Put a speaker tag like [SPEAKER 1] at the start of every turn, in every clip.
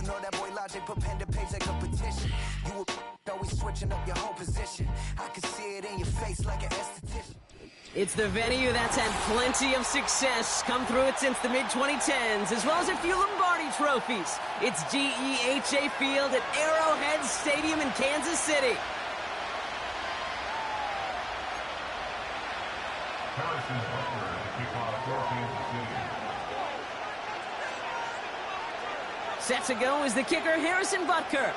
[SPEAKER 1] know that boy Logic put pen to page like a petition. You were always switching up your whole position. I can see it in your face like an esthetician.
[SPEAKER 2] It's the venue that's had plenty of success come through it since the mid-2010s, as well as a few Lombardi trophies. It's GEHA Field at Arrowhead Stadium in Kansas City. Set to go is the kicker, Harrison Butker.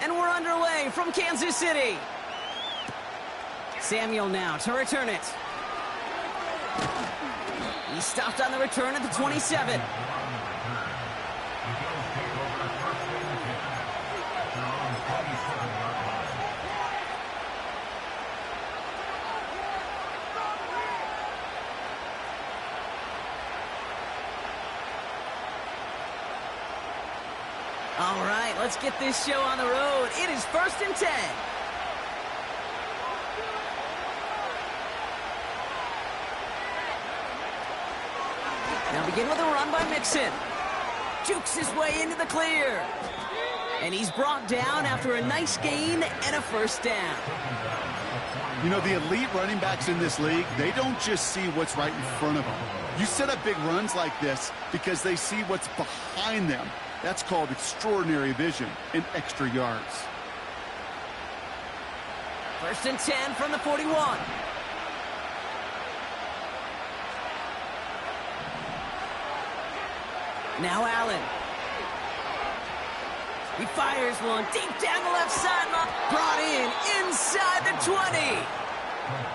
[SPEAKER 2] And we're underway from Kansas City. Samuel now to return it. He stopped on the return at the 27. All right, let's get this show on the road. It is 1st and 10. Now begin with a run by Mixon. Jukes his way into the clear. And he's brought down after a nice gain and a first down.
[SPEAKER 3] You know, the elite running backs in this league, they don't just see what's right in front of them. You set up big runs like this because they see what's behind them. That's called extraordinary vision and extra yards.
[SPEAKER 2] 1st and 10 from the 41. Now Allen. He fires one deep down the left sideline. Brought in inside the 20.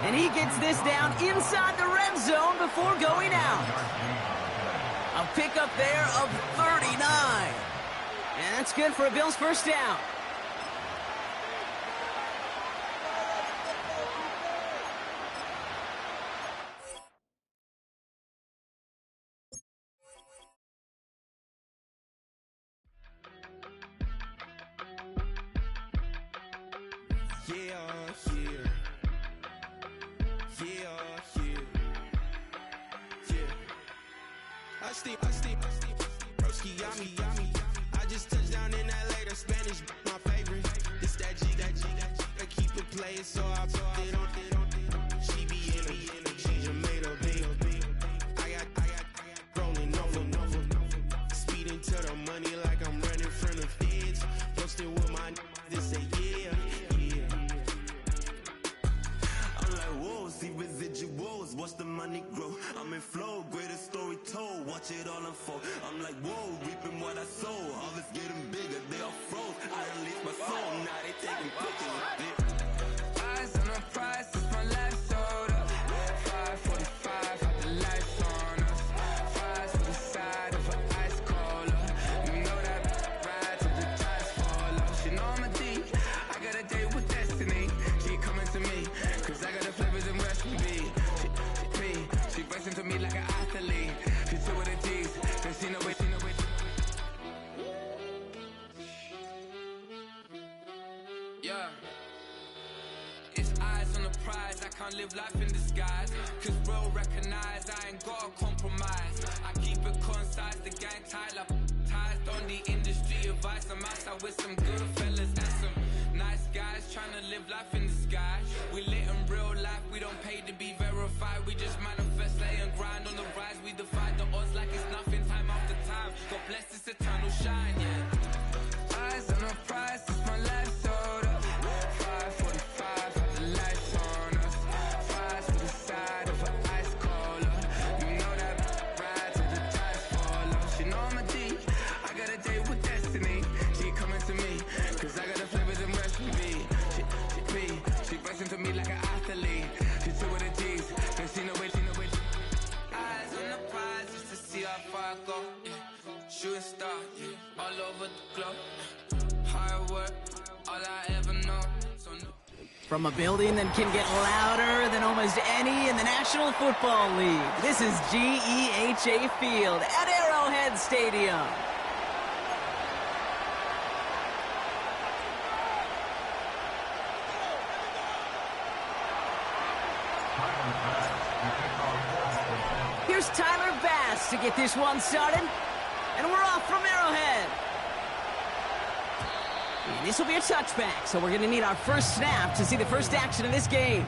[SPEAKER 2] And he gets this down inside the red zone before going out. A pickup there of 39. And that's good for a Bills first down.
[SPEAKER 4] I just touched down in LA, the Spanish, my favorite. This that G, I keep it playing, so I put it on. She be in the she just made a big. I got rolling over. Speeding to the money like I'm running from the feds. Posting with my this say yeah. I'm like, whoa, see residuals, watch the money grow. I'm in flow, greatest story told, watch it all unfold. I'm like, whoa, reaping what I sow. All this getting bigger, they all froze. I released my soul, now they taking pictures. Eyes on the prize, it's my life sold up. 545, had the lights on us. Fries to the side of an ice cola. You know that ride till the tires fall off. She know I'm a D, I got a date with destiny. She coming to me, cause I got the flavors and recipe. She racing to me like an athlete. She two with the G's, then she know it. Yeah. It's eyes on the prize, I can't live life in disguise. Cause real recognize I ain't gotta compromise. I keep it concise, the gang tied up. Ties on the industry advice. I'm outside with some good fellas and some nice guys trying to live life in disguise. We lit in real life, we don't pay to be verified. We just manifest, lay and grind on the rise. We defy the odds like it's nothing, time after time. God bless this eternal shine, yeah. Eyes on the prize, it's my life sold up. 545, had the lights on us. Fries to the side of an ice cola. You know that ride till the tires fall off. She know I'm a D, I got a date with destiny. She coming to me, cause I got the flavors and recipe. She racing to me like an athlete. She two with the G's, then she know it. Eyes on the prize just to see how far I go. Yeah. Shooting star, yeah. All over the globe. Hard work, all I ever know. So no.
[SPEAKER 2] From a building that can get louder than almost any in the National Football League, this is GEHA Field at Arrowhead Stadium. Here's Tyler Bass to get this one started, and we're off from Arrowhead. And this will be a touchback, so we're going to need our first snap to see the first action of this game.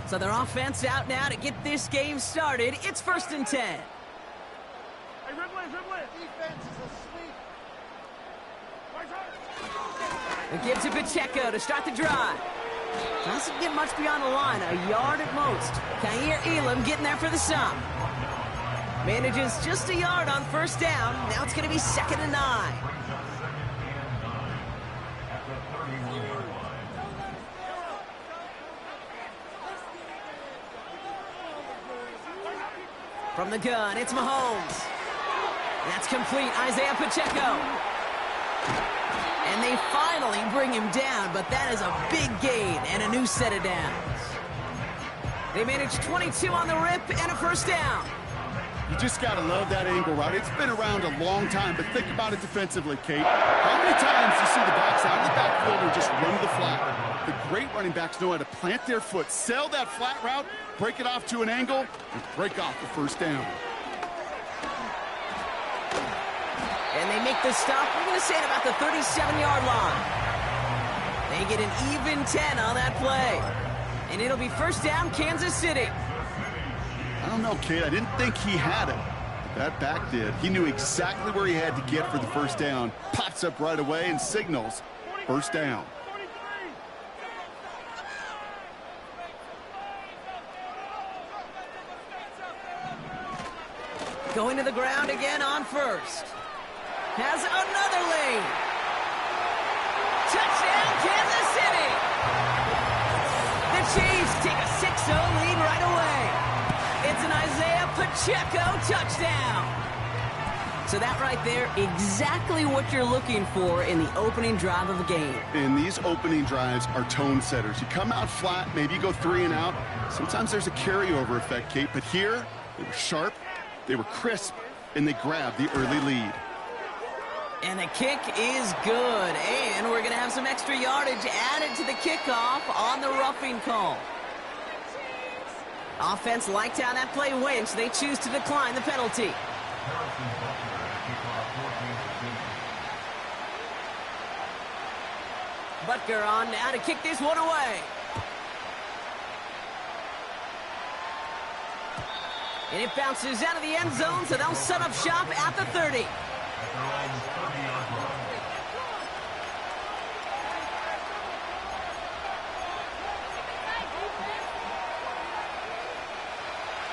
[SPEAKER 2] So their offense out now to get this game started. It's 1st and 10.
[SPEAKER 5] Hey, Ridley. Defense is asleep.
[SPEAKER 2] The give to Pacheco to start the drive. Doesn't get much beyond the line, a yard at most. Kaiir Elam getting there for the stop. Manages just a yard on 1st down. Now it's going to be 2nd and 9. From the gun, it's Mahomes. That's complete, Isaiah Pacheco. And they finally bring him down, but that is a big gain and a new set of downs. They managed 22 on the rip and a 1st down.
[SPEAKER 3] You just got to love that angle, right? It's been around a long time, but think about it defensively, Kate. How many times do you see the backs out of the backfield and just run to the flat? The great running backs know how to plant their foot, sell that flat route, break it off to an angle, and break off the 1st down.
[SPEAKER 2] And they make the stop, we're going to say, at about the 37-yard line. They get an even 10 on that play. And it'll be 1st down, Kansas City.
[SPEAKER 3] I don't know, Kate. I didn't think he had it. That back did. He knew exactly where he had to get for the 1st down. Pops up right away and signals 1st down.
[SPEAKER 2] Going to the ground again on 1st. Has another lane. Touchdown, Kansas City. The Chiefs take a 6-0 lead right away. It's an Isaiah Pacheco touchdown. So that right there, exactly what you're looking for in the opening drive of a game.
[SPEAKER 3] And these opening drives are tone setters. You come out flat, maybe you go 3 and out. Sometimes there's a carryover effect, Kate, but here they were sharp, they were crisp, and they grabbed the early lead.
[SPEAKER 2] And the kick is good, and we're going to have some extra yardage added to the kickoff on the roughing call. Offense liked how that play went, so they choose to decline the penalty. Butker on now to kick this one away. And it bounces out of the end zone, so they'll set up shop at the 30.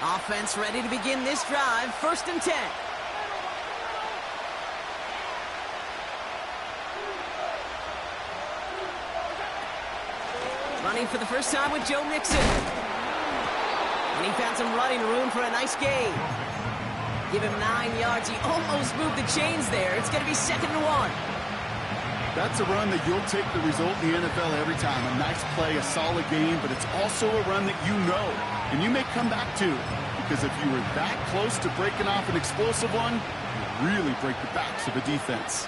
[SPEAKER 2] Offense ready to begin this drive, 1st and 10. Running for the first time with Joe Mixon. And he found some running room for a nice gain. Give him 9 yards. He almost moved the chains there. It's going to be 2nd and 1.
[SPEAKER 3] That's a run that you'll take the result in the NFL every time. A nice play, a solid game, but it's also a run that you know and you may come back to. Because if you were that close to breaking off an explosive one, you really break the backs of a defense.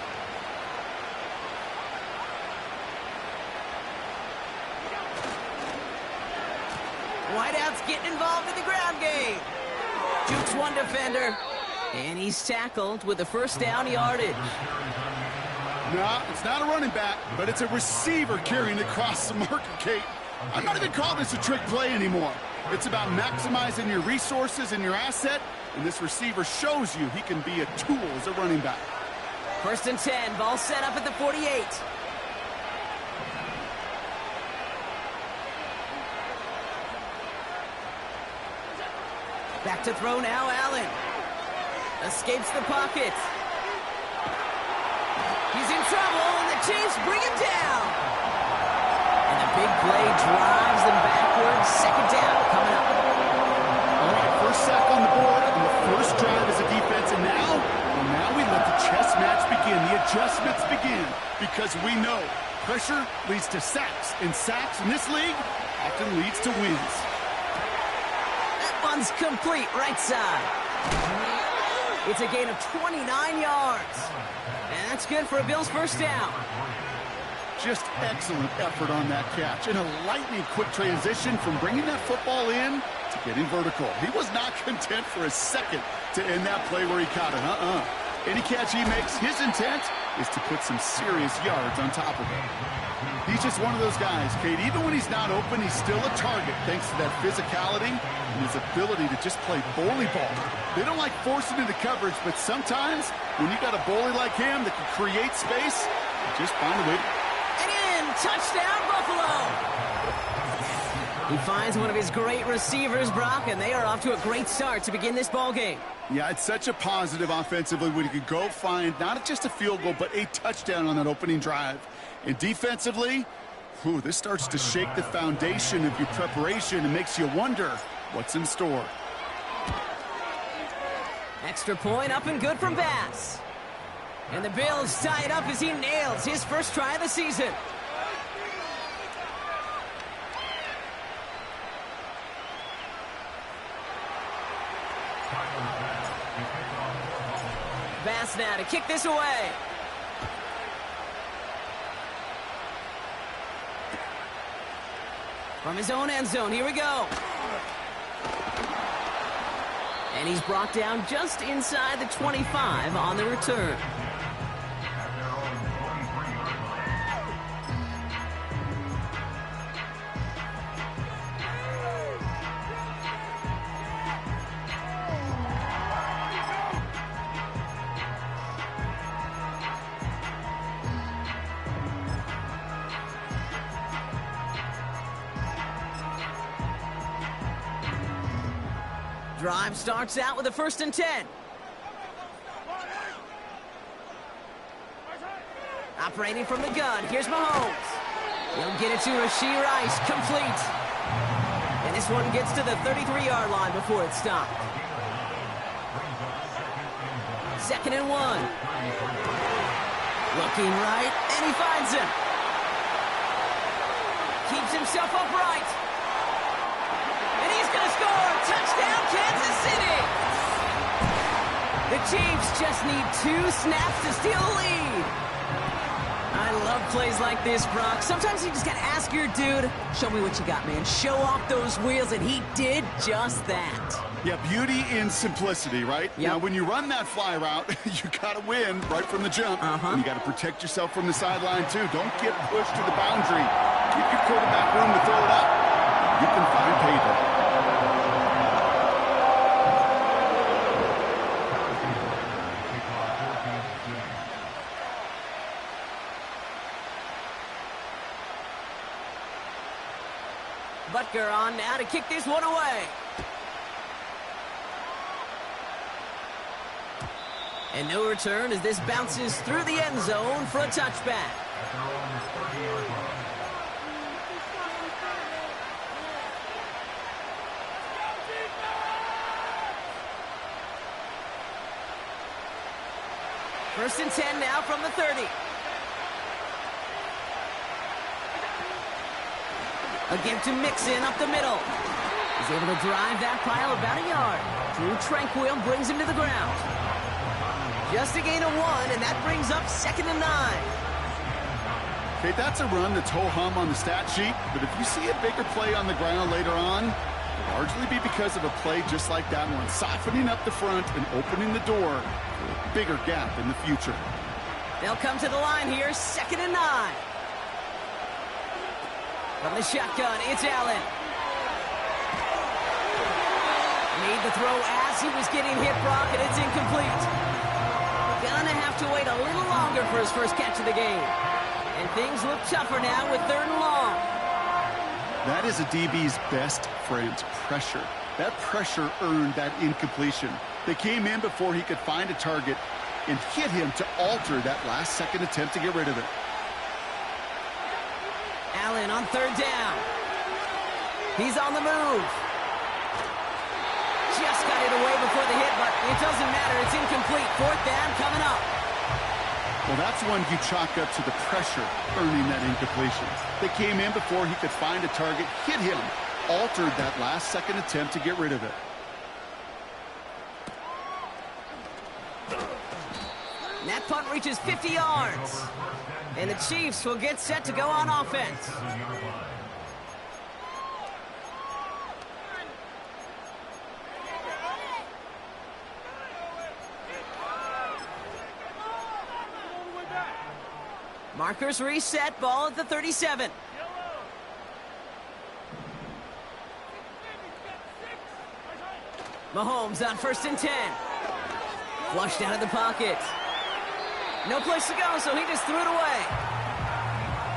[SPEAKER 2] Whiteout's getting involved in the ground game. Jukes one defender, and he's tackled with the 1st down yardage.
[SPEAKER 3] No, it's not a running back, but it's a receiver carrying across the market, Kate. I'm not even calling this a trick play anymore. It's about maximizing your resources and your asset, and this receiver shows you he can be a tool as a running back.
[SPEAKER 2] 1st and 10, ball set up at the 48. Back to throw now, Allen. Escapes the pocket. He's in trouble, and the Chiefs bring him down. And the big play drives them backwards. 2nd down coming up.
[SPEAKER 3] All right, 1st sack on the board, and the 1st drive as a defense, and now we let the chess match begin, the adjustments begin, because we know pressure leads to sacks, and sacks in this league often leads to wins.
[SPEAKER 2] One's complete, right side. It's a gain of 29 yards. And that's good for a Bills 1st down.
[SPEAKER 3] Just excellent effort on that catch. And a lightning quick transition from bringing that football in to getting vertical. He was not content for a second to end that play where he caught it. Any catch he makes, his intent is to put some serious yards on top of it. He's just one of those guys, Kate. Even when he's not open, he's still a target thanks to that physicality and his ability to just play bully ball. They don't like forcing into coverage, but sometimes when you got a bully like him that can create space, just find a way to...
[SPEAKER 2] And in! Touchdown, Buffalo! He finds one of his great receivers, Brock, and they are off to a great start to begin this ball game.
[SPEAKER 3] Yeah, it's such a positive offensively when you could go find not just a field goal, but a touchdown on that opening drive. And defensively, this starts to shake the foundation of your preparation and makes you wonder what's in store.
[SPEAKER 2] Extra point up and good from Bass. And the Bills tie it up as he nails his first try of the season. Bass now to kick this away. From his own end zone, here we go. And he's brought down just inside the 25 on the return. Drive starts out with a 1st and 10. Operating from the gun, here's Mahomes. He'll get it to Rashee Rice, complete. And this one gets to the 33-yard line before it's stopped. 2nd and 1. Looking right, and he finds him. Keeps himself upright. And he's going to score! Touchdown, Kansas City! The Chiefs just need 2 snaps to steal the lead. I love plays like this, Brock. Sometimes you just got to ask your dude, show me what you got, man. Show off those wheels, and he did just that.
[SPEAKER 3] Yeah, beauty in simplicity, right?
[SPEAKER 2] Yep.
[SPEAKER 3] Now, when you run that fly route, you got to win right from the jump. And you got to protect yourself from the sideline, too. Don't get pushed to the boundary. Give your quarterback room to throw it up. You can find payback.
[SPEAKER 2] Butker on now to kick this one away. And no return as this bounces through the end zone for a touchback. First and 10 now from the 30. A give to Mixon up the middle. He's able to drive that pile about a yard. Drew Tranquill brings him to the ground. Just a gain of 1, and that brings up 2nd and 9.
[SPEAKER 3] Okay, that's a run that's ho-hum on the stat sheet, but if you see a bigger play on the ground later on, it'll largely be because of a play just like that one, softening up the front and opening the door for a bigger gap in the future.
[SPEAKER 2] They'll come to the line here, 2nd and 9. From the shotgun, it's Allen. Made the throw as he was getting hit, Brock, and it's incomplete. Gonna have to wait a little longer for his first catch of the game. And things look tougher now with 3rd and long.
[SPEAKER 3] That is a DB's best friend, pressure. That pressure earned that incompletion. They came in before he could find a target and hit him to alter that last-second attempt to get rid of it.
[SPEAKER 2] Allen on 3rd down. He's on the move. Just got it away before the hit, but it doesn't matter. It's incomplete. 4th down coming up.
[SPEAKER 3] Well, that's one you chalk up to the pressure earning that incompletion. They came in before he could find a target, hit him, altered that last-second attempt to get rid of it.
[SPEAKER 2] And that punt reaches 50 yards. And the Chiefs will get set to go on offense. Markers reset, ball at the 37. Mahomes on 1st and 10. Flushed out of the pocket. No place to go, so he just threw it away.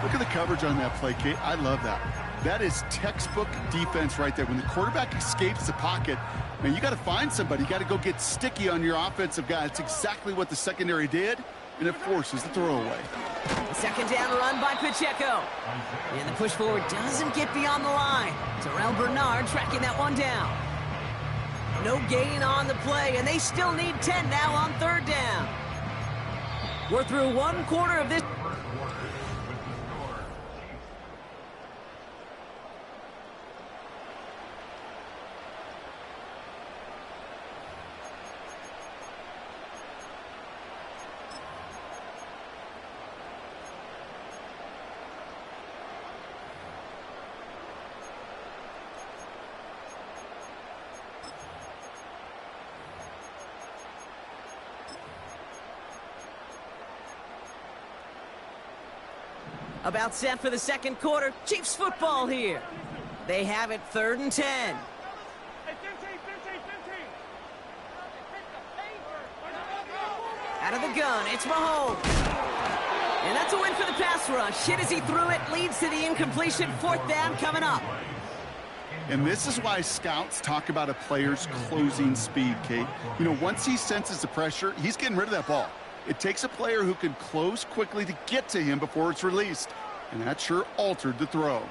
[SPEAKER 3] Look at the coverage on that play, Kate. I love that. That is textbook defense right there. When the quarterback escapes the pocket, man, you got to find somebody. You got to go get sticky on your offensive guy. It's exactly what the secondary did, and it forces the throwaway.
[SPEAKER 2] A 2nd down run by Pacheco. And the push forward doesn't get beyond the line. Terrell Bernard tracking that one down. No gain on the play, and they still need 10 now on 3rd down. We're through 1 quarter of this. About set for the 2nd quarter. Chiefs football here. They have it 3rd and 10. Out of the gun, it's Mahomes. And that's a win for the pass rush. Hit as he threw it, leads to the incompletion. 4th down coming up.
[SPEAKER 3] And this is why scouts talk about a player's closing speed, Kate. You know, once he senses the pressure, he's getting rid of that ball. It takes a player who can close quickly to get to him before it's released. And that sure altered the throw.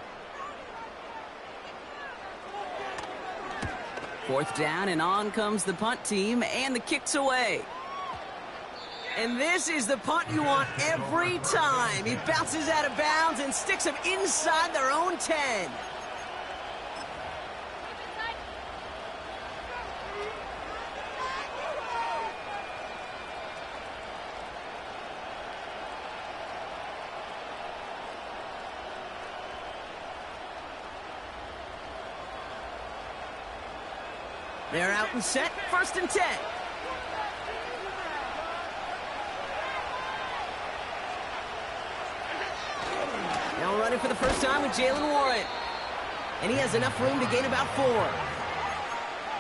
[SPEAKER 2] 4th down, and on comes the punt team, and the kick's away. And this is the punt you want every time. It bounces out of bounds and sticks them inside their own 10. They're out and set, 1st and 10. Now running for the first time with Jaylen Warren. And he has enough room to gain about 4.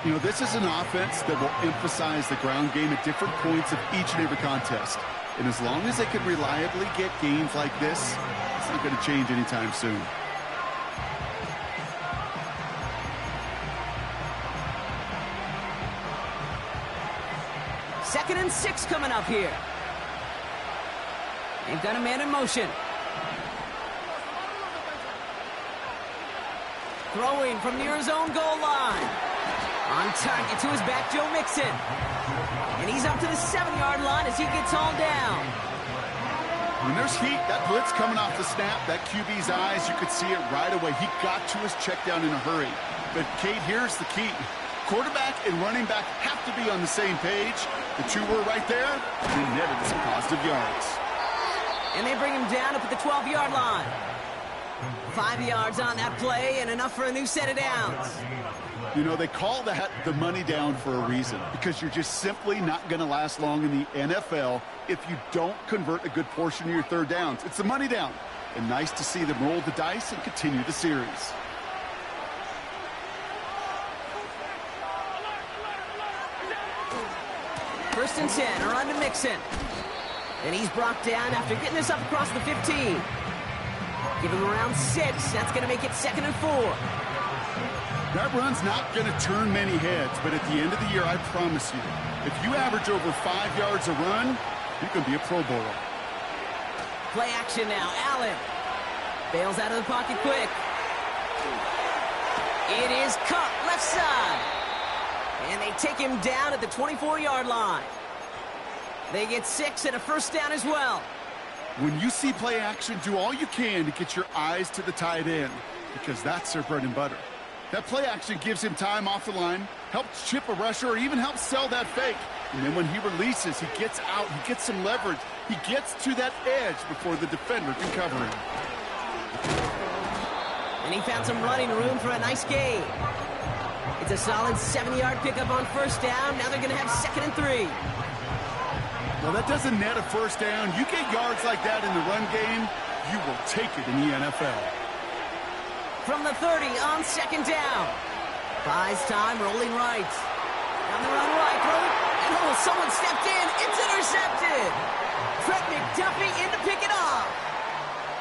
[SPEAKER 3] You know, this is an offense that will emphasize the ground game at different points of each and every contest. And as long as they can reliably get gains like this, it's not going to change anytime soon.
[SPEAKER 2] 2nd and 6 coming up here. They've got a man in motion. Throwing from near his own goal line. On target to his back, Joe Mixon. And he's up to the 7-yard line as he gets hauled down.
[SPEAKER 3] When there's heat, that blitz coming off the snap, that QB's eyes, you could see it right away. He got to his check down in a hurry. But, Kate, here's the key. Quarterback and running back have to be on the same page. The two were right there, and they netted some positive yards.
[SPEAKER 2] And they bring him down up at the 12-yard line. 5 yards on that play and enough for a new set of downs.
[SPEAKER 3] You know, they call that the money down for a reason, because you're just simply not going to last long in the NFL if you don't convert a good portion of your 3rd downs. It's the money down. And nice to see them roll the dice and continue the series.
[SPEAKER 2] First and 10, a run to Mixon. And he's brought down after getting this up across the 15. Give him around 6. That's going to make it 2nd and 4.
[SPEAKER 3] That run's not going to turn many heads, but at the end of the year, I promise you, if you average over 5 yards a run, you can be a Pro Bowler.
[SPEAKER 2] Play action now. Allen bails out of the pocket quick. It is Kupp, left side. And they take him down at the 24-yard line. They get 6 and a first down as well.
[SPEAKER 3] When you see play action, do all you can to get your eyes to the tight end, because that's their bread and butter. That play action gives him time off the line, helps chip a rusher, or even helps sell that fake. And then when he releases, he gets out, he gets some leverage. He gets to that edge before the defender can cover him.
[SPEAKER 2] And he found some running room for a nice gain. It's a solid 7-yard pickup on first down. Now they're going to have 2nd and 3.
[SPEAKER 3] Well, that doesn't net a first down. You get yards like that in the run game, you will take it in the NFL.
[SPEAKER 2] From the 30 on second down. Buys time, rolling right. On the run right, rolling. And oh, someone stepped in. It's intercepted. Trent McDuffie in to pick it off.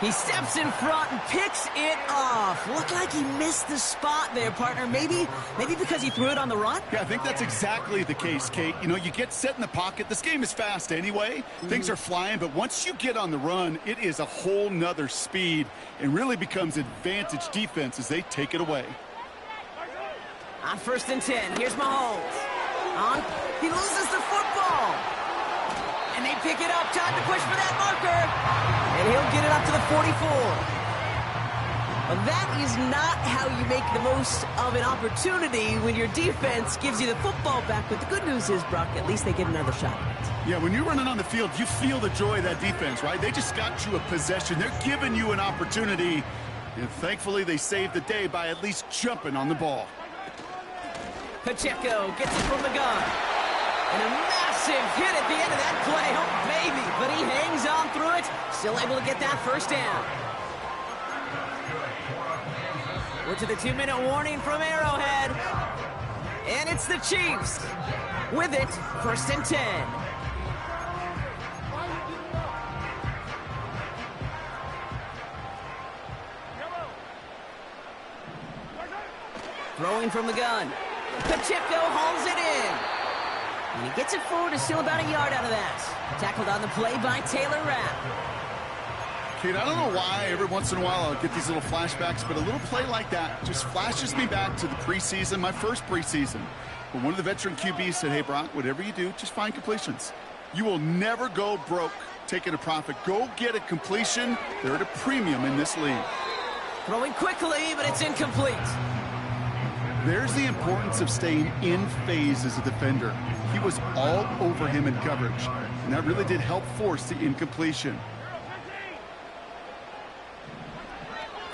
[SPEAKER 2] He steps in front and picks it off. Looked like he missed the spot there, partner. Maybe because he threw it on the run?
[SPEAKER 3] Yeah, I think that's exactly the case, Kate. You know, you get set in the pocket. This game is fast anyway. Things are flying, but once you get on the run, it is a whole nother speed and really becomes advantage defense as they take it away.
[SPEAKER 2] On 1st and 10, here's Mahomes. He loses the football. And they pick it up. Time to push for that marker. And he'll get it up to the 44. Well, that is not how you make the most of an opportunity when your defense gives you the football back. But the good news is, Brock, at least they get another shot.
[SPEAKER 3] Yeah, when you're running on the field, you feel the joy of that defense, right? They just got you a possession. They're giving you an opportunity. And thankfully, they saved the day by at least jumping on the ball.
[SPEAKER 2] Pacheco gets it from the gun. And a massive hit at the end of that play. Oh, baby. But he hangs on through it. Still able to get that first down. We're to the 2-minute warning from Arrowhead. And it's the Chiefs. With it, 1st and 10. Throwing from the gun. Pacheco hauls it in. And he gets it forward to still about a yard out of that. Tackled on the play by Taylor Rapp.
[SPEAKER 3] Kate, I don't know why every once in a while I'll get these little flashbacks, but a little play like that just flashes me back to the preseason, my first preseason, when one of the veteran QBs said, hey, Brock, whatever you do, just find completions. You will never go broke taking a profit. Go get a completion. They're at a premium in this league.
[SPEAKER 2] Throwing quickly, but it's incomplete.
[SPEAKER 3] There's the importance of staying in phase as a defender. He was all over him in coverage, and that really did help force the incompletion.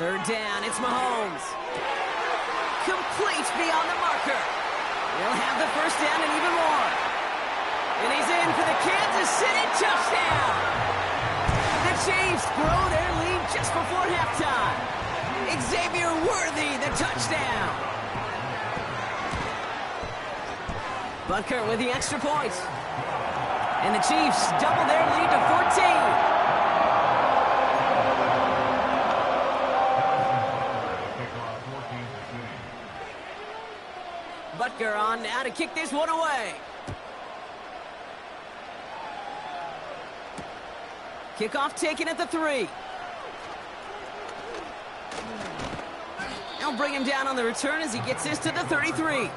[SPEAKER 2] 3rd down, it's Mahomes. Complete beyond the marker. He'll have the first down and even more. And he's in for the Kansas City touchdown. The Chiefs grow their lead just before halftime. Xavier Worthy, the touchdown. Butker with the extra point. And the Chiefs double their lead to 14. Butker on now to kick this one away. Kickoff taken at the 3. They'll bring him down on the return as he gets this to the 33.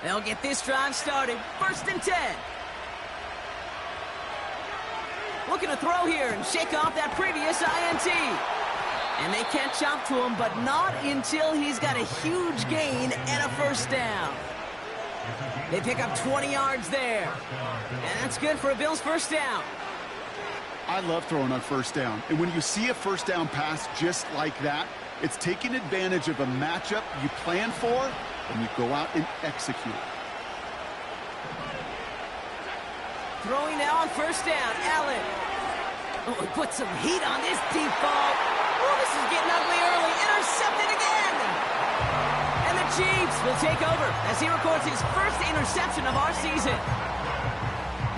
[SPEAKER 2] They'll get this drive started. 1st and 10. Looking to throw here and shake off that previous INT. And they catch up to him, but not until he's got a huge gain and a first down. They pick up 20 yards there. And that's good for a Bills first down.
[SPEAKER 3] I love throwing on first down. And when you see a first down pass just like that, it's taking advantage of a matchup you plan for, and you go out and execute.
[SPEAKER 2] Throwing now on first down, Allen. Oh, he put some heat on this deep ball. Oh, this is getting ugly early. Intercepted again. And the Chiefs will take over as he records his first interception of our season.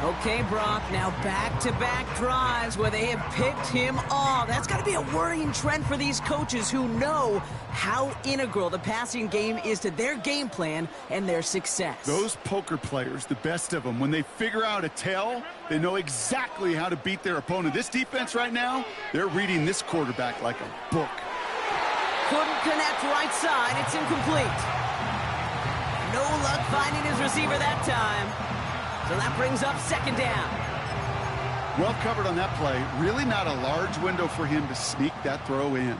[SPEAKER 2] Okay, Brock, now back-to-back drives where they have picked him off. That's got to be a worrying trend for these coaches who know how integral the passing game is to their game plan and their success.
[SPEAKER 3] Those poker players, the best of them, when they figure out a tell, they know exactly how to beat their opponent. This defense right now, they're reading this quarterback like a book.
[SPEAKER 2] Couldn't connect right side. It's incomplete. No luck finding his receiver that time. So that brings up 2nd down.
[SPEAKER 3] Well covered on that play. Really not a large window for him to sneak that throw in.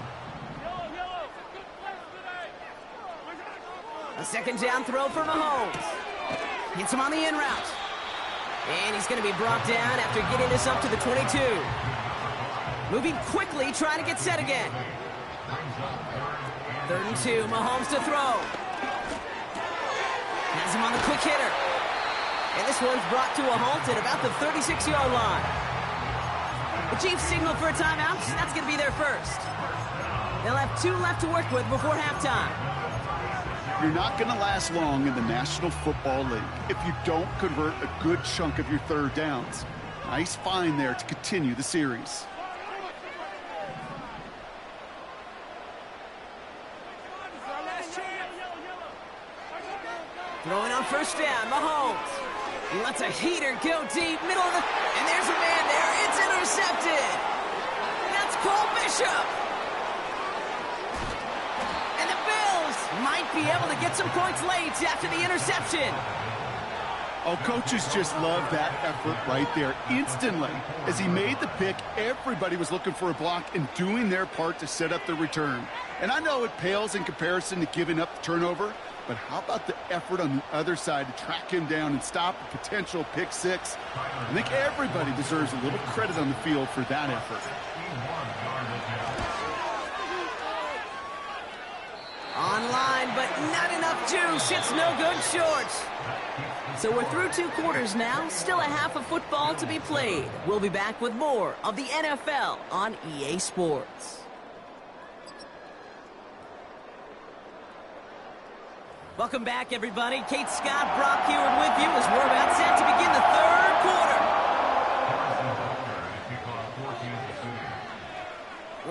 [SPEAKER 2] A second down throw for Mahomes. Hits him on the in route. And he's going to be brought down after getting this up to the 22. Moving quickly, trying to get set again. 3rd and 2, Mahomes to throw. Has him on the quick hitter. And this one's brought to a halt at about the 36-yard line. The Chiefs signal for a timeout. That's going to be their first. They'll have 2 left to work with before halftime.
[SPEAKER 3] You're not going to last long in the National Football League if you don't convert a good chunk of your 3rd downs. Nice find there to continue the series.
[SPEAKER 2] Throwing on 1st down, Mahomes. He lets a heater go deep, middle of the... And there's a man there. It's intercepted. That's Cole Bishop. And the Bills might be able to get some points late after the interception.
[SPEAKER 3] Oh, coaches just love that effort right there. Instantly, as he made the pick, everybody was looking for a block and doing their part to set up the return. And I know it pales in comparison to giving up the turnover, but how about the effort on the other side to track him down and stop a potential pick 6? I think everybody deserves a little credit on the field for that effort.
[SPEAKER 2] Online, but not enough juice. It's no good short. So we're through 2 quarters now. Still a half of football to be played. We'll be back with more of the NFL on EA Sports. Welcome back, everybody. Kate Scott, Brock Huard with you as we're about set to begin the 3rd quarter.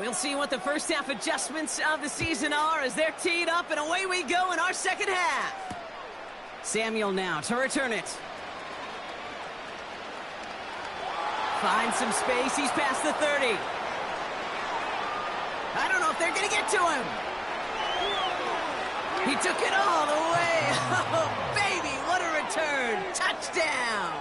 [SPEAKER 2] We'll see what the first half adjustments of the season are as they're teed up, and away we go in our second half. Samuel now to return it. Finds some space. He's past the 30. I don't know if they're going to get to him. He took it all the way. Oh, baby, what a return. Touchdown.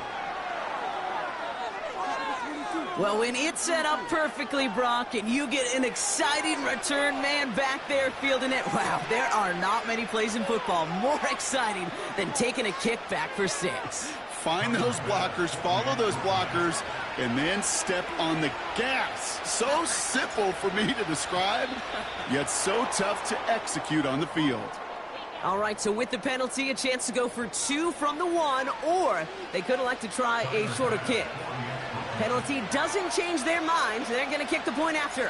[SPEAKER 2] Well, when it's set up perfectly, Brock, and you get an exciting return man back there fielding it, wow, there are not many plays in football more exciting than taking a kick back for 6.
[SPEAKER 3] Find those blockers, follow those blockers, and then step on the gas. So simple for me to describe, yet so tough to execute on the field.
[SPEAKER 2] All right, so with the penalty, a chance to go for 2 from the 1, or they could elect to try a shorter kick. Penalty doesn't change their mind. They're going to kick the point after.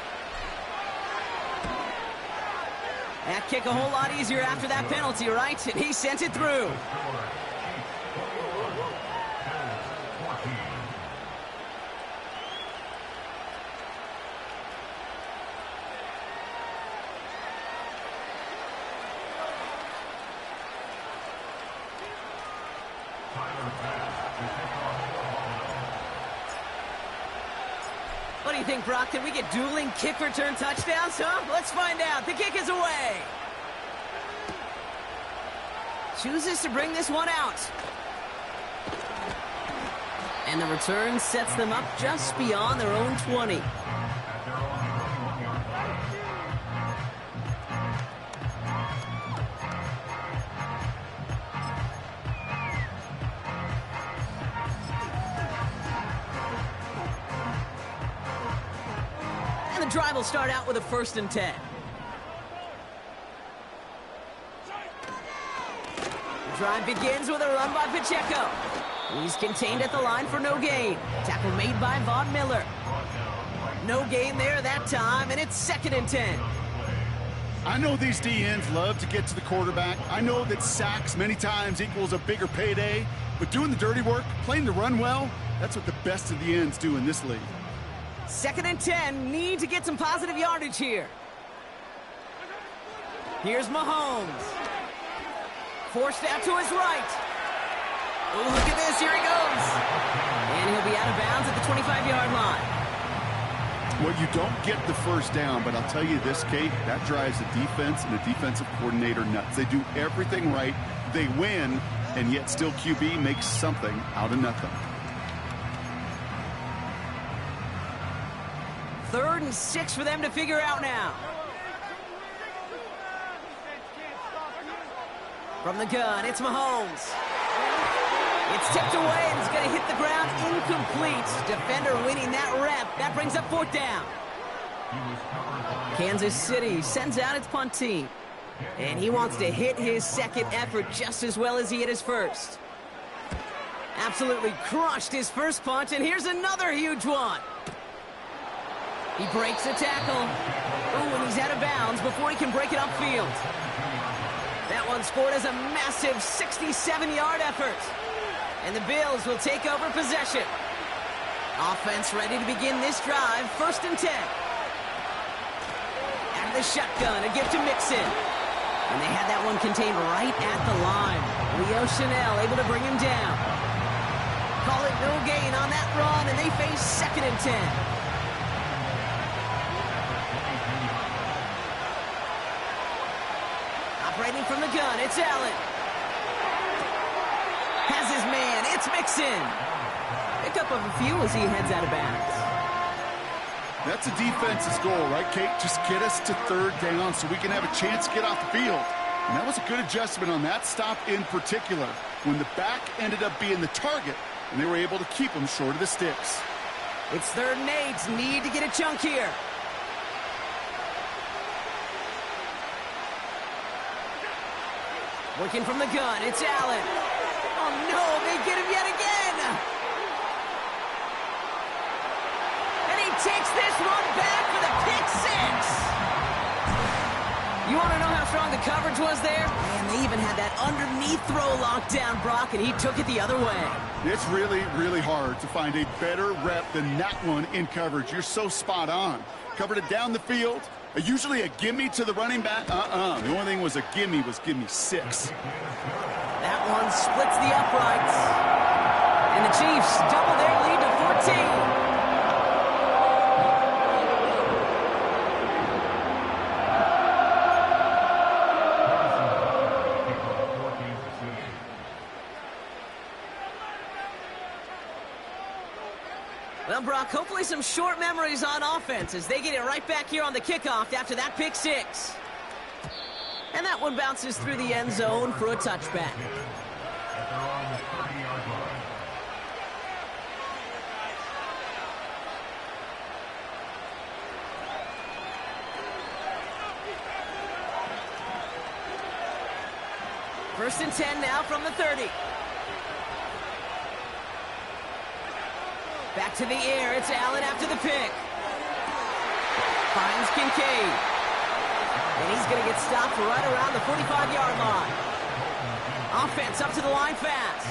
[SPEAKER 2] That kick a whole lot easier after that penalty, right? And he sent it through. What do you think, Brock? Can we get dueling kick return touchdowns, huh? Let's find out. The kick is away. Chooses to bring this one out. And the return sets them up just beyond their own 20. The drive will start out with a 1st and 10. The drive begins with a run by Pacheco. He's contained at the line for no gain. Tackle made by Von Miller. No gain there that time, and it's 2nd and 10.
[SPEAKER 3] I know these DNs love to get to the quarterback. I know that sacks many times equals a bigger payday, but doing the dirty work, playing the run well, that's what the best of the ends do in this league.
[SPEAKER 2] 2nd and 10, need to get some positive yardage here. Here's Mahomes. Forced out to his right. Oh, look at this, here he goes. And he'll be out of bounds at the 25-yard line.
[SPEAKER 3] Well, you don't get the 1st down, but I'll tell you this, Kate, that drives the defense and the defensive coordinator nuts. They do everything right, they win, and yet still QB makes something out of nothing.
[SPEAKER 2] 3rd and 6 for them to figure out now. From the gun, it's Mahomes. It's tipped away, and it's going to hit the ground incomplete. Defender winning that rep. That brings up 4th down. Kansas City sends out its punt team. And he wants to hit his second effort just as well as he hit his first. Absolutely crushed his first punch, and here's another huge one. He breaks a tackle. Ooh, and he's out of bounds before he can break it upfield. That one scored as a massive 67-yard effort. And the Bills will take over possession. Offense ready to begin this drive. 1st and 10. Out of the shotgun, a gift to Mixon. And they had that one contained right at the line. Leo Chanel able to bring him down. Call it no gain on that run, and they face 2nd and 10. Operating from the gun, it's Allen. Has his man, it's Mixon. Pickup of a few as he heads out of bounds.
[SPEAKER 3] That's a defense's goal, right, Kate? Just get us to 3rd down so we can have a chance to get off the field. And that was a good adjustment on that stop in particular, when the back ended up being the target, and they were able to keep him short of the sticks.
[SPEAKER 2] It's 3rd and 8. Need to get a chunk here. Working from the gun, it's Allen. Oh, no, they get him yet again. And he takes this one back for the pick 6. You want to know how strong the coverage was there? Man, they even had that underneath throw locked down, Brock, and he took it the other way. It's
[SPEAKER 3] really, really hard to find a better rep than that one in coverage. You're so spot on. Covered it down the field. Usually a gimme to the running back. The only thing was a gimme 6.
[SPEAKER 2] That one splits the uprights. And the Chiefs double their lead to 14. Well, Brock, hopefully some short memories on offense as they get it right back here on the kickoff after that pick 6. And that one bounces through the end zone for a touchback. First and 10 now from the 30. Back to the air, it's Allen after the pick. Finds Kincaid. And he's going to get stopped right around the 45-yard line. Offense up to the line fast.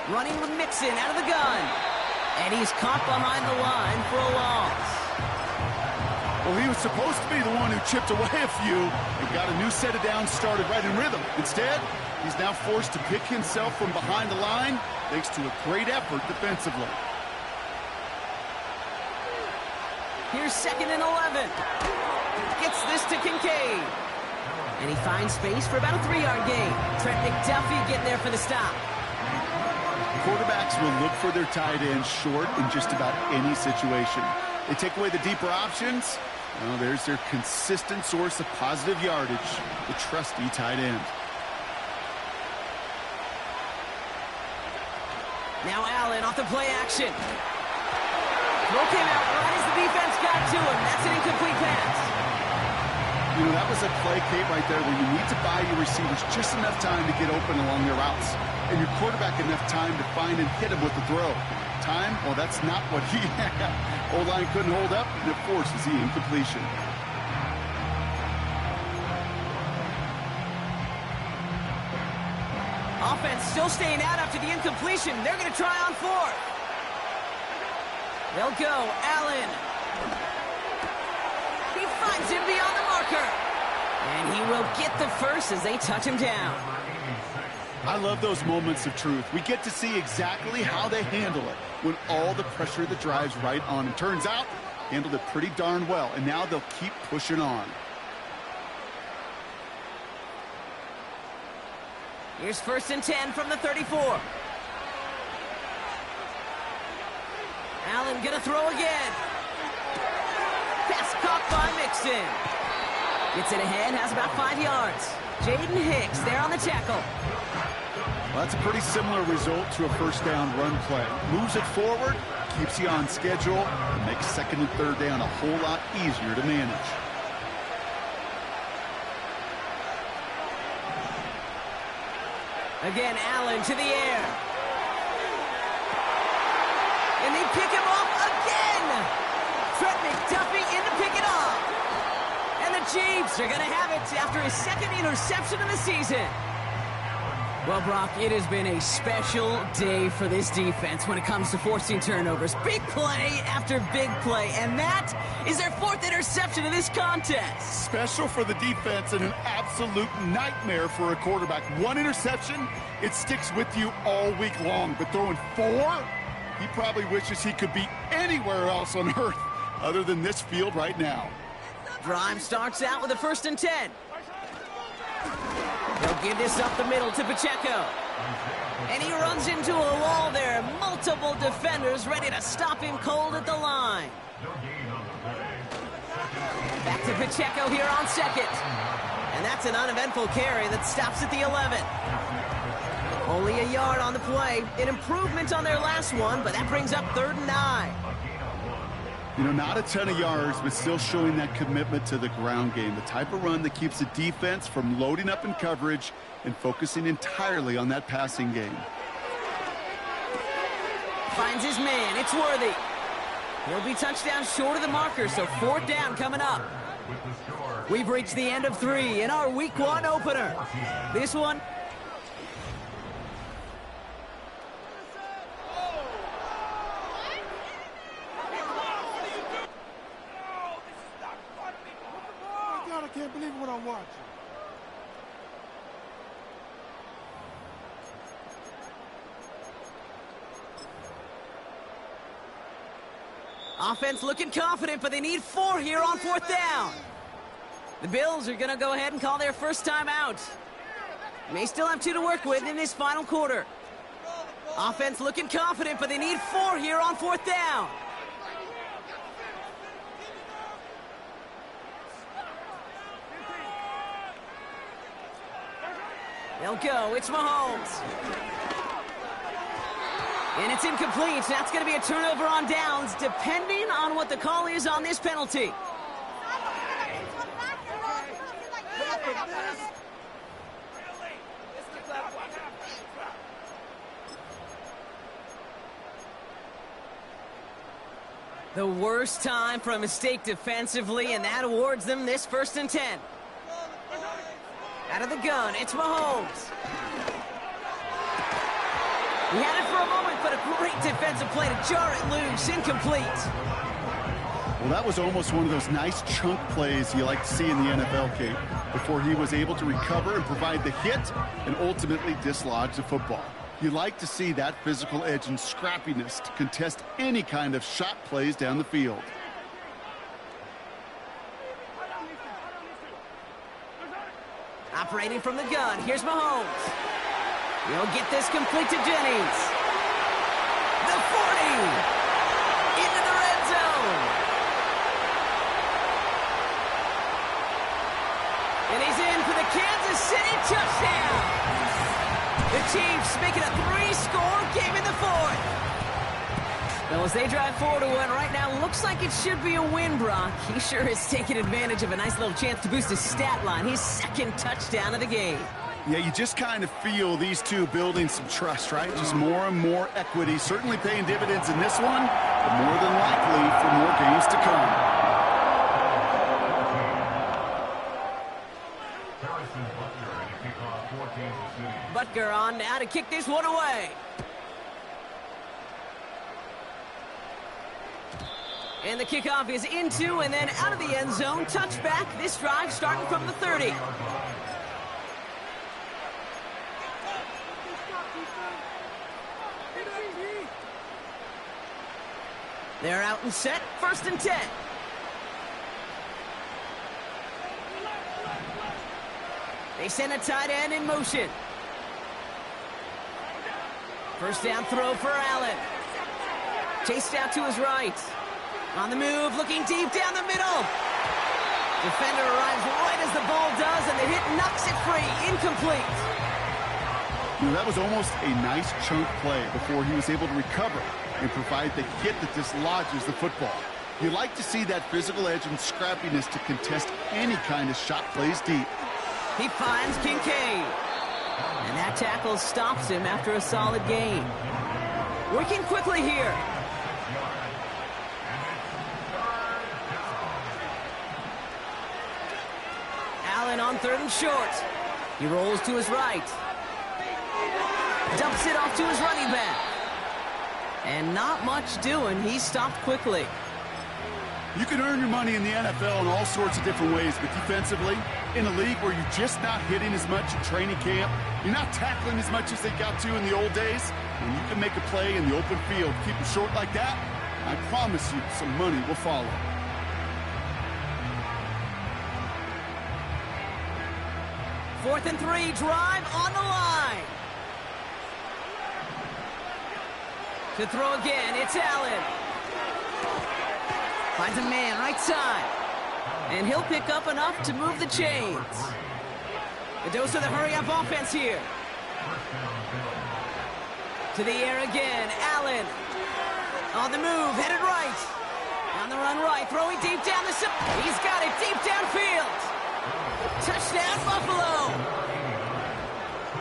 [SPEAKER 2] Running with Mixon out of the gun. And he's caught behind the line for a loss.
[SPEAKER 3] Well, he was supposed to be the one who chipped away a few and got a new set of downs started right in rhythm. Instead, he's now forced to pick himself from behind the line thanks to a great effort defensively.
[SPEAKER 2] Here's 2nd and 11. Gets this to Kincaid. And he finds space for about a 3-yard gain. Trent McDuffie getting there for the stop.
[SPEAKER 3] Quarterbacks will look for their tight ends short in just about any situation. They take away the deeper options. Well, there's their consistent source of positive yardage, the trusty tight end.
[SPEAKER 2] Now Allen off the play action. Throw came out right as the defense got to him. That's an incomplete pass.
[SPEAKER 3] You know, that was a play, Kate, right there where you need to buy your receivers just enough time to get open along their routes. And your quarterback enough time to find and hit him with the throw. Time? Well, that's not what he had. O-line couldn't hold up, and it forces the incompletion.
[SPEAKER 2] Offense still staying out after the incompletion. They're going to try on 4th. They'll go. Allen. He finds him beyond the marker. And he will get the first as they touch him down.
[SPEAKER 3] I love those moments of truth. We get to see exactly how they handle it when all the pressure that drives right on them. Turns out, handled it pretty darn well, and now they'll keep pushing on.
[SPEAKER 2] Here's 1st and 10 from the 34. Allen gonna throw again. Pass caught by Mixon. Gets it ahead, has about 5 yards. Jaden Hicks there on the tackle.
[SPEAKER 3] Well, that's a pretty similar result to a first down run play. Moves it forward, keeps you on schedule, and makes second and third down a whole lot easier to manage.
[SPEAKER 2] Again, Allen to the air. And they pick him off again. Trent McDuffie in to pick it off. And the Chiefs are going to have it after his second interception of the season. Well, Brock, it has been a special day for this defense when it comes to forcing turnovers. Big play after big play, and that is their 4th interception of this contest.
[SPEAKER 3] Special for the defense and an absolute nightmare for a quarterback. 1 interception, it sticks with you all week long, but throwing 4, he probably wishes he could be anywhere else on earth other than this field right now.
[SPEAKER 2] Drive starts out with a 1st and 10. They'll give this up the middle to Pacheco. And he runs into a wall there. Multiple defenders ready to stop him cold at the line. Back to Pacheco here on 2nd. And that's an uneventful carry that stops at the 11. Only a yard on the play. An improvement on their last one, but that brings up 3rd and 9.
[SPEAKER 3] You know, not a ton of yards, but still showing that commitment to the ground game. The type of run that keeps the defense from loading up in coverage and focusing entirely on that passing game.
[SPEAKER 2] Finds his man. It's Worthy. He'll be touchdown short of the marker, so 4th down coming up. We've reached the end of 3 in our Week 1 opener. This one...
[SPEAKER 5] I can't believe what I'm watching.
[SPEAKER 2] Offense looking confident, but they need 4 here on 4th down. The Bills are going to go ahead and call their first time out. May still have 2 to work with in this final quarter. Offense looking confident, but they need 4 here on 4th down. They'll go. It's Mahomes. And it's incomplete. That's going to be a turnover on downs, depending on what the call is on this penalty. The worst time for a mistake defensively, and that awards them this 1st and 10. Out of the gun, it's Mahomes. He had it for a moment, but a great defensive play to jar it loose. Incomplete.
[SPEAKER 3] Well, that was almost one of those nice chunk plays you like to see in the NFL, Kate, before he was able to recover and provide the hit and ultimately dislodge the football. You like to see that physical edge and scrappiness to contest any kind of shot plays down the field.
[SPEAKER 2] Operating from the gun, here's Mahomes. He'll get this complete to Jennings. The 40! Into the red zone! And he's in for the Kansas City touchdown! The Chiefs make it a 3-score game in the 4th. Well, as they drive forward to one right now, looks like it should be a win, Brock. He sure is taking advantage of a nice little chance to boost his stat line. His 2nd touchdown of the game.
[SPEAKER 3] Yeah, you just kind of feel these two building some trust, right? Just more and more equity. Certainly paying dividends in this one, but more than likely for more games to come.
[SPEAKER 2] Butker on now to kick this one away. And the kickoff is into and then out of the end zone. Touchback. This drive starting from the 30. They're out and set. 1st and 10. They send a tight end in motion. 1st down throw for Allen. Chased out to his right. On the move, looking deep down the middle. Defender arrives right as the ball does, and the hit knocks it free. Incomplete.
[SPEAKER 3] That was almost a nice chunk play before he was able to recover and provide the hit that dislodges the football. You like to see that physical edge and scrappiness to contest any kind of shot plays deep.
[SPEAKER 2] He finds Kincaid. And that tackle stops him after a solid gain. Working quickly here. Allen on 3rd and short. He rolls to his right. Dumps it off to his running back. And not much doing. He stopped quickly.
[SPEAKER 3] You can earn your money in the NFL in all sorts of different ways, but defensively, in a league where you're just not hitting as much in training camp, you're not tackling as much as they got to in the old days, when you can make a play in the open field, keep it short like that, I promise you some money will follow.
[SPEAKER 2] Fourth and 3, drive on the line. To throw again, it's Allen. Finds a man right side. And he'll pick up enough to move the chains. The dose of the hurry-up offense here. To the air again, Allen. On the move, headed right. On the run right, throwing deep down the side. He's got it deep downfield. Touchdown, Buffalo.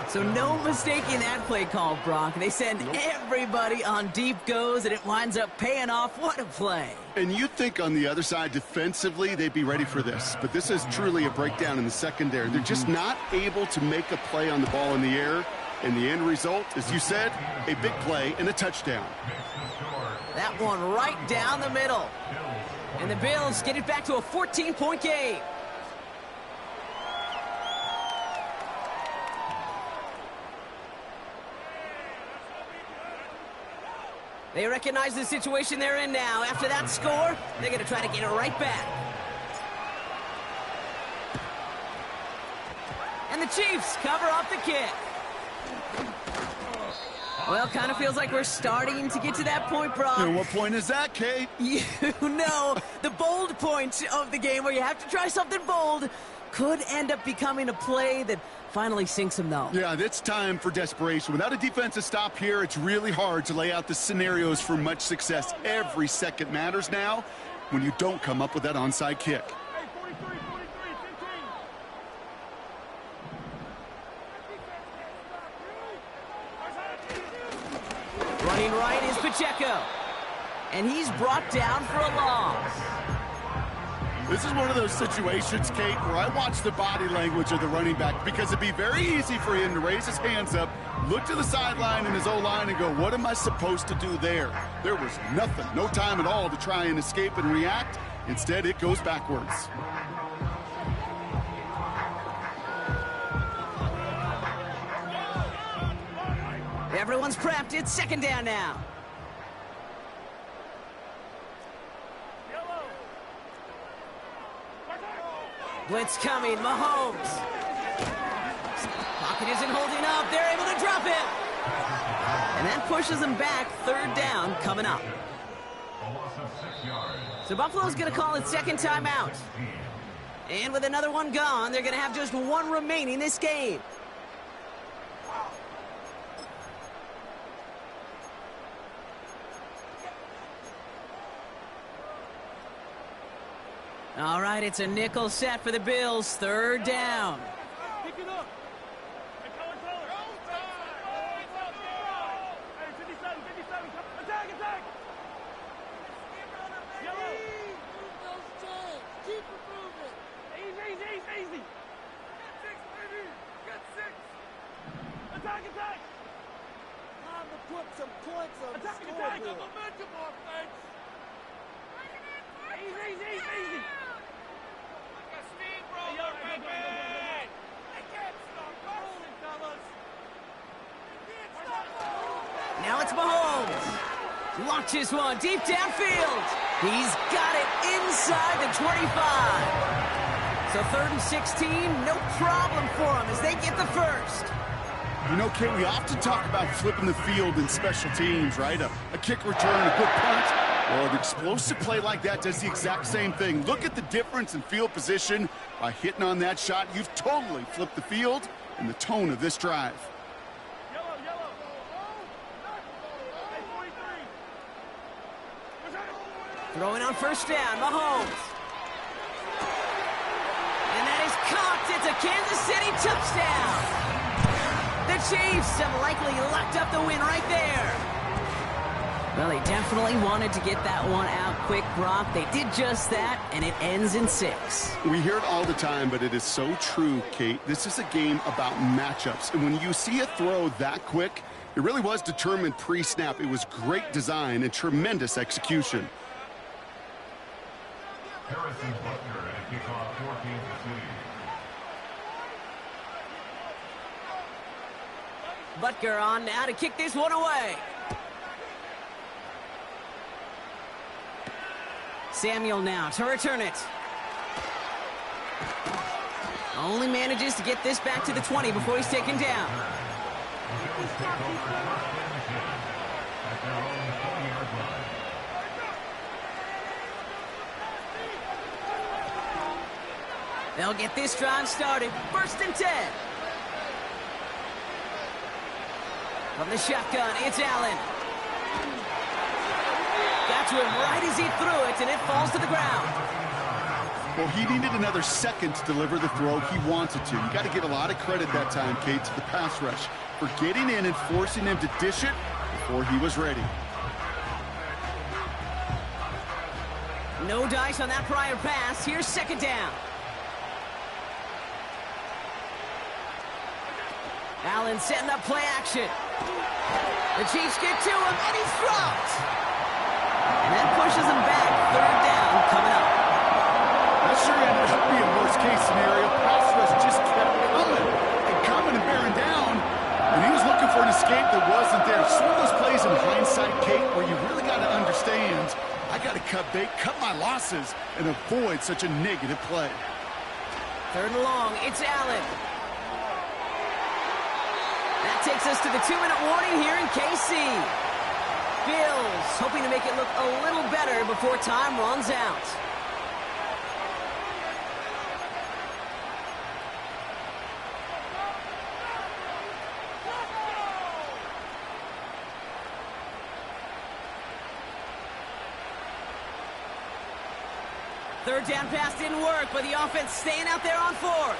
[SPEAKER 2] So no mistaking that play call, Brock. They send everybody on deep goes, and it winds up paying off. What a play.
[SPEAKER 3] And you'd think on the other side, defensively, they'd be ready for this. But this is truly a breakdown in the secondary. They're just not able to make a play on the ball in the air. And the end result, as you said, a big play and a touchdown.
[SPEAKER 2] That one right down the middle. And the Bills get it back to a 14-point game. They recognize the situation they're in now. After that score, they're going to try to get it right back. And the Chiefs cover up the kick. Well, kind of feels like we're starting to get to that point, Brock.
[SPEAKER 3] And what point is that, Kate?
[SPEAKER 2] You know, the bold point of the game where you have to try something bold could end up becoming a play that finally sinks him, though.
[SPEAKER 3] Yeah, it's time for desperation. Without a defensive stop here, it's really hard to lay out the scenarios for much success. Every second matters now when you don't come up with that onside kick.
[SPEAKER 2] Running right is Pacheco. And he's brought down for a loss.
[SPEAKER 3] This is one of those situations, Kate, where I watch the body language of the running back because it'd be very easy for him to raise his hands up, look to the sideline in his O-line and go, what am I supposed to do there? There was nothing, no time at all to try and escape and react. Instead, it goes backwards.
[SPEAKER 2] Everyone's prepped. It's second down now. Blitz coming, Mahomes. Pocket isn't holding up. They're able to drop it. And that pushes them back. Third down coming up. So Buffalo's going to call it second timeout. And with another one gone, they're going to have just one remaining this game. All right, it's a nickel set for the Bills. Third down.
[SPEAKER 5] Pick it up. Hey, color. Hey, 57. Attack. Yellow. Move those chains. Keep it moving. Easy. Get 6. Attack. Time to put some points on the scoreboard. Attack. Momentum offense. Easy.
[SPEAKER 2] Now it's Mahomes. Launches one deep downfield. He's got it inside the 25. So 3rd and 16, no problem for him as they get the first.
[SPEAKER 3] You know, Kate, we often talk about flipping the field in special teams, right? A kick return, a good punt. Well, an explosive play like that does the exact same thing. Look at the difference in field position. By hitting on that shot, you've totally flipped the field and the tone of this drive.
[SPEAKER 2] Throwing on first down, Mahomes. And that is caught. It's a Kansas City touchdown. The Chiefs have likely locked up the win right there. Well, they definitely wanted to get that one out quick, Brock. They did just that, and it ends in 6.
[SPEAKER 3] We hear it all the time, but it is so true, Kate. This is a game about matchups. And when you see a throw that quick, it really was determined pre-snap. It was great design and tremendous execution.
[SPEAKER 6] Harrison Butker at kickoff for Kansas City.
[SPEAKER 2] Butker on now to kick this one away. Samuel now to return it. Only manages to get this back to the 20 before he's taken down. They'll get this drive started. 1st and 10. From the shotgun, it's Allen. Got to him right as he threw it, and it falls to the ground.
[SPEAKER 3] Well, he needed another second to deliver the throw he wanted to. You got to give a lot of credit that time, Kate, to the pass rush for getting in and forcing him to dish it before he was ready.
[SPEAKER 2] No dice on that prior pass. Here's 2nd down. Allen setting up play action. The Chiefs get to him, and he's dropped. And that pushes him back. 3rd down coming up.
[SPEAKER 3] That sure ended up being worst-case scenario. Pass rush just kept coming and bearing down. And he was looking for an escape that wasn't there. It's one of those plays in hindsight, Kate, where you really got to understand, I got to cut bait, cut my losses, and avoid such a negative play.
[SPEAKER 2] 3rd and long, it's Allen. That takes us to the 2-minute warning here in KC. Bills hoping to make it look a little better before time runs out. Third down pass didn't work, but the offense staying out there on 4th.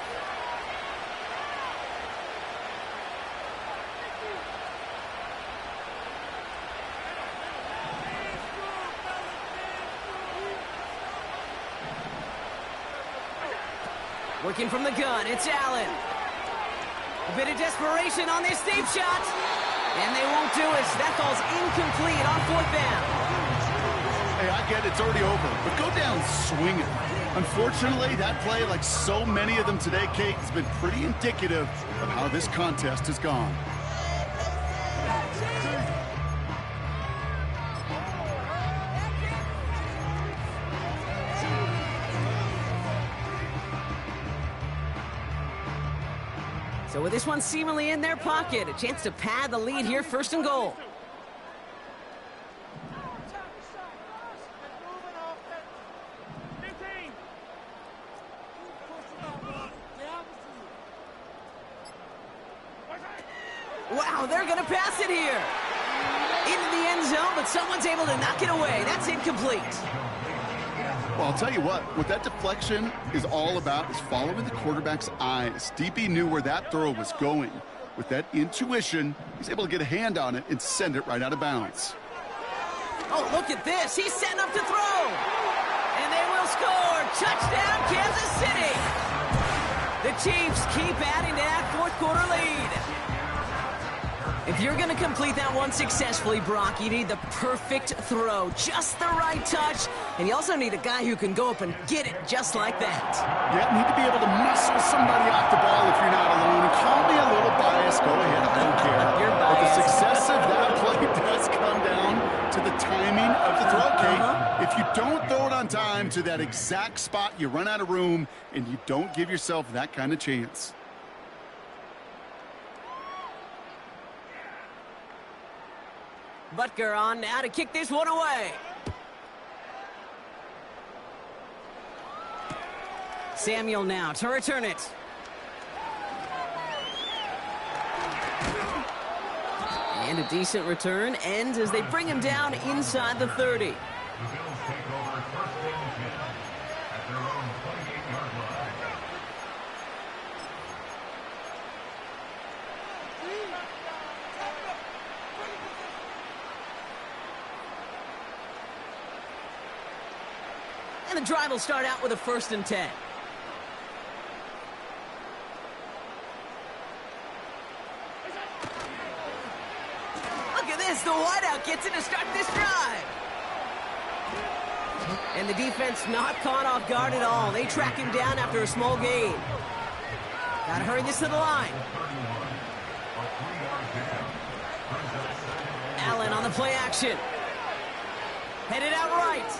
[SPEAKER 2] Working from the gun, it's Allen. A bit of desperation on this deep shot. And they won't do it. That falls incomplete on 4th down.
[SPEAKER 3] Hey, I get it, it's already over, but go down swinging. Unfortunately, that play, like so many of them today, Kate, has been pretty indicative of how this contest has gone.
[SPEAKER 2] So with this one seemingly in their pocket, a chance to pad the lead here, 1st and goal. Wow, they're going to pass it here. Into the end zone, but someone's able to knock it away. That's incomplete.
[SPEAKER 3] Well, I'll tell you what that deflection is all about is following the quarterback's eyes. DB knew where that throw was going. With that intuition, he's able to get a hand on it and send it right out of bounds.
[SPEAKER 2] Oh, look at this. He's setting up to throw. And they will score. Touchdown, Kansas City. The Chiefs keep adding to that 4th quarter lead. If you're going to complete that one successfully, Brock, you need the perfect throw, just the right touch, and you also need a guy who can go up and get it just like that.
[SPEAKER 3] Yeah, need to be able to muscle somebody off the ball if you're not alone. And call me a little biased. Go ahead, I don't care.
[SPEAKER 2] You're
[SPEAKER 3] but the
[SPEAKER 2] biased.
[SPEAKER 3] success of that play does come down to the timing of the throw, Kate. If you don't throw it on time to that exact spot, you run out of room, and you don't give yourself that kind of chance.
[SPEAKER 2] Butker on now to kick this one away. Samuel now to return it. And a decent return ends as they bring him down inside the 30.
[SPEAKER 6] The Bills take over first and 10 at their own 28-yard line.
[SPEAKER 2] And the drive will start out with a 1st and 10. Look at this, the wideout gets it to start this drive. And the defense not caught off guard at all. They track him down after a small gain. Gotta hurry this to the line. Allen on the play action. Headed out right.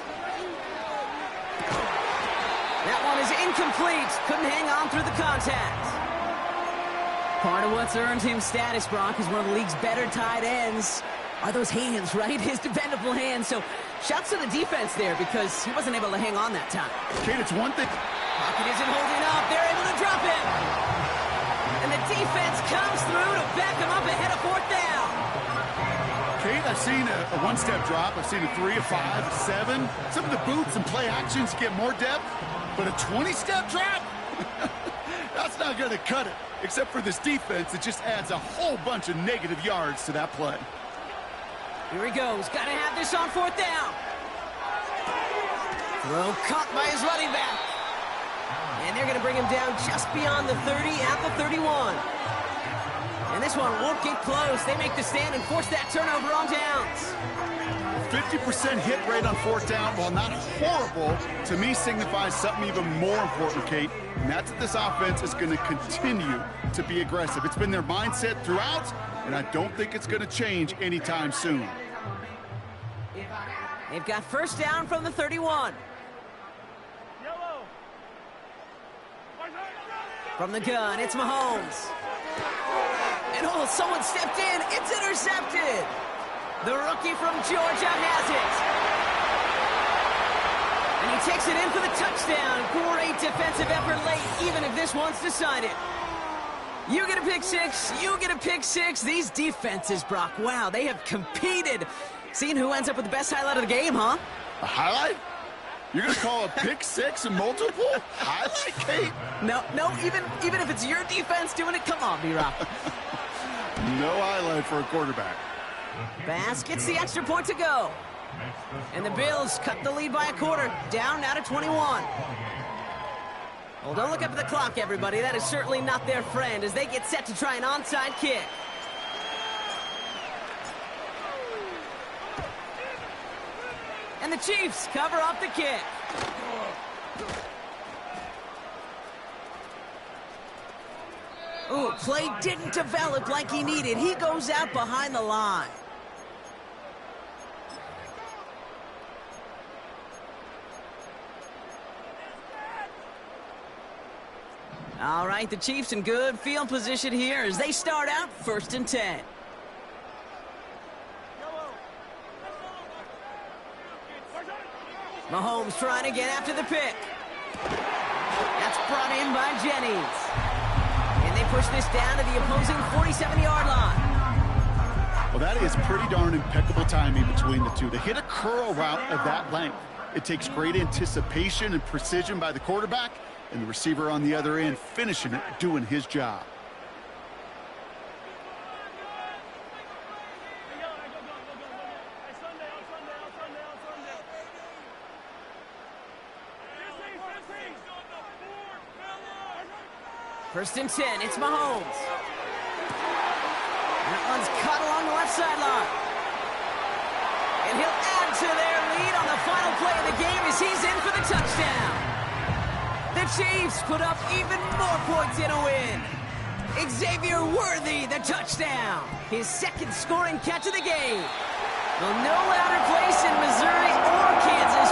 [SPEAKER 2] That one is incomplete. Couldn't hang on through the contact. Part of what's earned him status, Brock, is one of the league's better tight ends. Are those hands, right? His dependable hands. So shouts to the defense there because he wasn't able to hang on that time.
[SPEAKER 3] Kate, it's one thing.
[SPEAKER 2] Pocket isn't holding up. They're able to drop it. And the defense comes through to back him up ahead of 4th down.
[SPEAKER 3] Kate, I've seen a one-step drop. I've seen a 3, a 5, a 7. Some of the boots and play actions get more depth, but a 20-step drop? That's not going to cut it. Except for this defense, it just adds a whole bunch of negative yards to that play.
[SPEAKER 2] Here he goes. Got to have this on 4th down. Throw caught by his running back. And they're going to bring him down just beyond the 30 at the 31. And this one won't get close. They make the stand and force that turnover on downs.
[SPEAKER 3] 50% hit rate on 4th down, while not horrible, to me signifies something even more important, Kate. And that's that this offense is going to continue to be aggressive. It's been their mindset throughout, and I don't think it's going to change anytime soon.
[SPEAKER 2] They've got 1st down from the 31. From the gun, it's Mahomes. And oh, someone stepped in. It's intercepted. The rookie from Georgia has it. And he takes it in for the touchdown. Great defensive effort late, even if this one's decided. You get a pick 6, you get a pick 6. These defenses, Brock, wow, they have competed. Seeing who ends up with the best highlight of the game, huh?
[SPEAKER 3] A highlight? You're going to call a pick 6 a multiple highlight, Kate?
[SPEAKER 2] No, even if it's your defense doing it, come on, B-Rock.
[SPEAKER 3] No highlight for a quarterback.
[SPEAKER 2] Bass gets the extra point to go. And the Bills cut the lead by a quarter, down now to 21. Well, don't look up at the clock, everybody. That is certainly not their friend as they get set to try an onside kick. And the Chiefs cover up the kick. Ooh, play didn't develop like he needed. He goes out behind the line. All right, the Chiefs in good field position here as they start out 1st and 10. Mahomes trying to get after the pick. That's brought in by Jennings. And they push this down to the opposing 47-yard line.
[SPEAKER 3] Well, that is pretty darn impeccable timing between the two. To hit a curl route of that length, it takes great anticipation and precision by the quarterback, and the receiver on the other end finishing it, doing his job.
[SPEAKER 2] First and 10, it's Mahomes. That one's caught along the left sideline. And he'll add to their lead on the final play of the game as he's in for the touchdown. The Chiefs put up even more points in a win. Xavier Worthy, the touchdown. His 2nd scoring catch of the game. Well, no louder place in Missouri or Kansas.